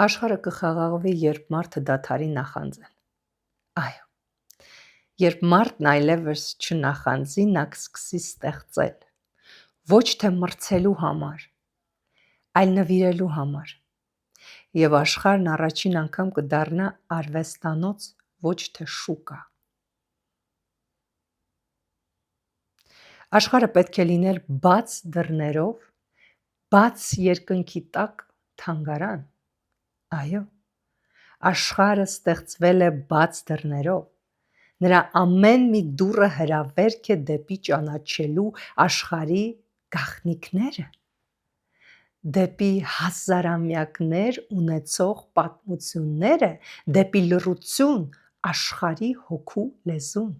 Աշխարհը կխաղաղվի, երբ մարդը դադարի նախանձել։ Այո, երբ մարդն այլևս չնախանձի, նա կսկսի ստեղծել, ոչ թե մրցելու համար, այլ նվիրելու համար։ Եվ աշխարհն առաջին անգամ կդառնա արվեստանոց, ոչ թե շուկա։ Աշխարհը պետք է լիներ բաց դռներով, բաց երկնքի տակ թանգարան։ Այո, աշխարհը ստեղծվել է բաց դռներով։ Նրա ամեն մի դուռը հրավերք է դեպի ճանաչելու աշխարհի գաղտնիքները, դեպի հազարամյակներ ունեցող պատմությունները, դեպի լռություն, աշխարհի հոգու լեզուն։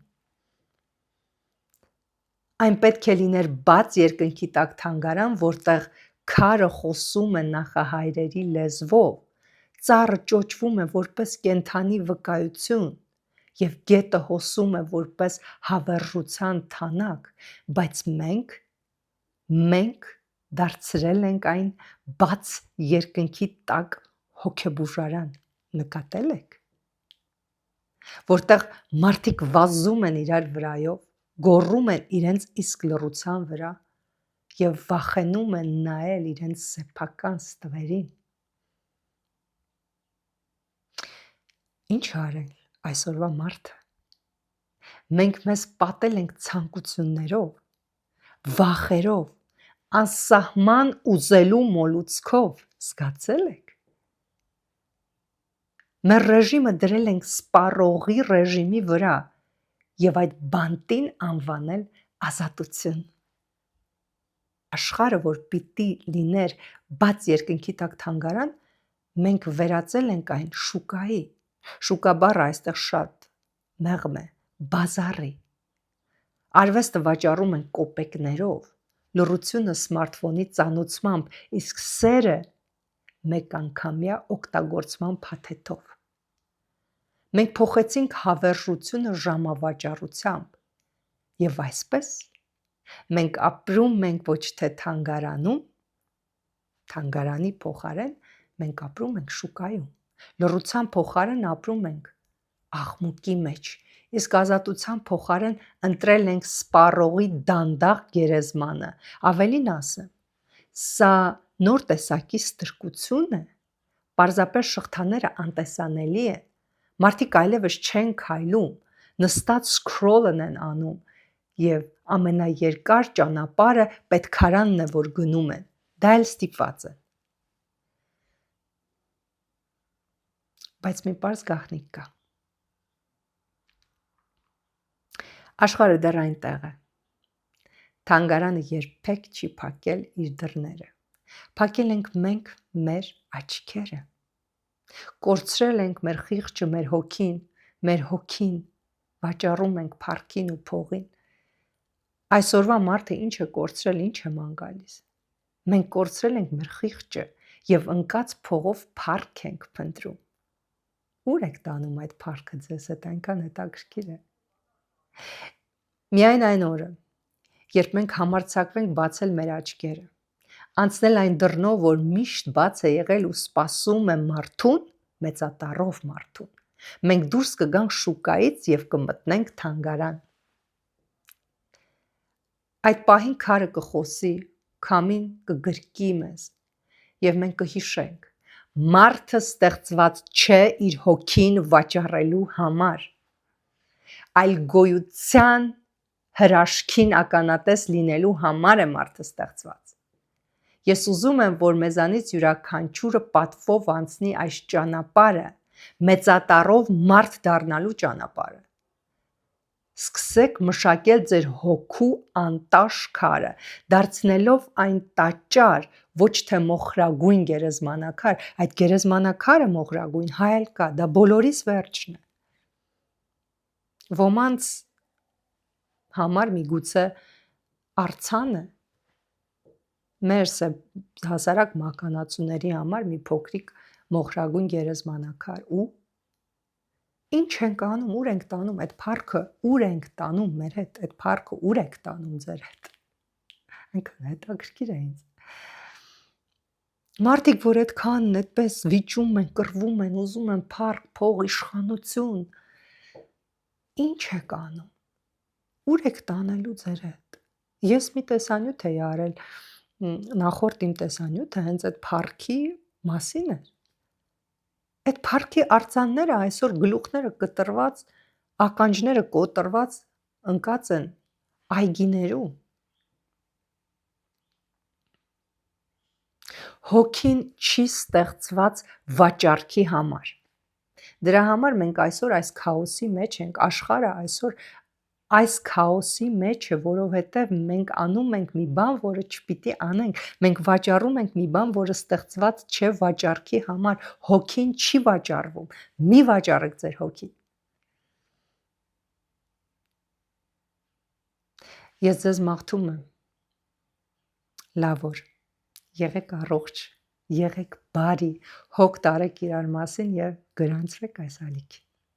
Այն պետք է լիներ բաց երկնքի տակ թանգարան, որտեղ քարը խոսում է նախահայրերի լեզվով, ծառը ճոճվում է որպես կենդանի վկայություն, և գետը հոսում է որպես հավերժության թանակ, բայց մենք դարձրել ենք այն բաց երկնքի տակ հոգեբուժարան, նկատել եք, որտեղ մարդիկ վազում են իրար վրայով, գոռում են իրենց իսկ լռության վրա և վախենում են նայել իրենց սեփական ստվերին։ Ինչ արել այսօրվա մարդը։ Մենք մեզ պատել ենք ցանկություններով, վախերով, անսահման ուզելու մոլուցքով, զգացել եք։ Մեր ռեժիմը դրել ենք սպառողի ռեժիմի վրա և այդ բանտին անվանել ազատություն։ Աշխարհը, որ պիտի լիներ բաց երկնքի տակ թանգարան, մենք վերածել ենք այն շուկայի։ Շուկա բառը այստեղ շատ մեղմ է, բազարի։ Արվեստը վաճառում են կոպեկներով, լռությունը սմարթֆոնի ծանուցմամբ, իսկ սերը մեկանգամյա օգտագործման փաթեթով։ Մենք փոխեցինք հավերժությունը ժամավաճառությամբ և այսպես մենք ապրում ենք ոչ թե թանգարանում, թանգարանի փոխարեն մենք ապրում ենք շուկայում, լռության փոխարեն ապրում ենք աղմուկի մեջ, իսկ ազատության փոխարեն ընտրել ենք սպառողի դանդաղ գերեզմանը, ավելին ասեմ, սա նոր տեսակի ստրկություն է, պարզապես շղթաները անտեսանելի են, մարդիկ այլևս չեն քայլում, նստած սքրոլն են անում և ամենաերկար ճանապարհը պետքարանն է, որ գնում են, դա էլ ստիպված են։ Բայց մի պարզ գաղտնիք կա։ Աշխարհը դեռ այնտեղ է։ Թանգարանը երբեք չի փակել իր դռները։ Փակել ենք մենք մեր աչքերը։ Կորցրել ենք մեր խիղճը, մեր հոգին վաճառում ենք փառքին ու փողին։ Այսօրվա մարդը ինչ է կորցրել, ինչ է ման գալիս։ Մենք կորցրել ենք մեր խիղճը և ընկած փողով փառք ենք փնտրում։ Ուր եք տանում այդ փառքը ձեզ հետ, այնքան հետաքրքիր է։ Միայն այն օրը, երբ մենք համարձակվենք բացել մեր աչքերը, անցնել այն դռնով, որ միշտ բաց է եղել ու սպասում է մարդուն, մեծատառով մարդուն, մենք դուրս կգանք շուկայից և կմտնենք թանգարան։ Այդ պահին քարը կխոսի, քամին կգրկի մեզ և մենք կհիշենք. մարդը ստեղծված չէ իր հոգին վաճառելու համար, այլ գոյության հրաշքին ականատես լինելու համար է մարդը ստեղծված։ Ես ուզում եմ, որ մեզանից յուրաքանչյուրը պատվով անցնի այս ճանապարհը, մեծատառով մարդ դառնալու ճանապարհը։ Սկսեք մշակել ձեր հոգու անտաշ քարը, դարձնելով այն տաճար, ոչ թե մոխրագույն գերեզմանակար, այդ գերեզմանակարը մոխրագույն, հայ էլ կա, դա բոլորիս վերջն է։ Ոմանց համար միգուցե արձան է, մեր հասարակ մականացուների համար մի փոքրիկ մոխրագույն գերեզմանակար ու ինչ ենք անում, ուր ենք տանում այդ փառքը, ուր ենք տանում մեր հետ, այդ փառքը ուր եք տանում ձեր հետ։ Այնքան հետաքրքիր է ինձ։ Մարդիկ, որ այդքան այդպես վիճում են, կռվում են, ուզում են փառք, փող, իշխանություն, ինչ եք անում։ Ուր եք տանելու ձեր հետ։ Ես մի տեսանյութ էի արել, նախորդ իմ տեսանյութը հենց այդ փառքի մասին էր։ Այդ փառքի արձանները այսօր գլուխները կտրված, ականջները կոտրված ընկած են այգիներում։ Հոգին չի ստեղծված վաճառքի համար։ Դրա համար մենք այսօր այս քաոսի մեջ ենք, աշխարհը այսօր այս քաոսի մեջ է, որովհետև մենք անում ենք մի բան, որը չպիտի անենք։ Մենք վաճառում ենք մի բան, որը ստեղծված չէ վաճառքի համար։ Հոգին չի վաճառվում։ Մի վաճառեք ձեր հոգին։ Ես ձեզ մաղթում եմ, լավ օր, եղեք առողջ, եղեք բարի, հոգ տարեք իրար մասին եւ գրանցվեք այս ալիքին։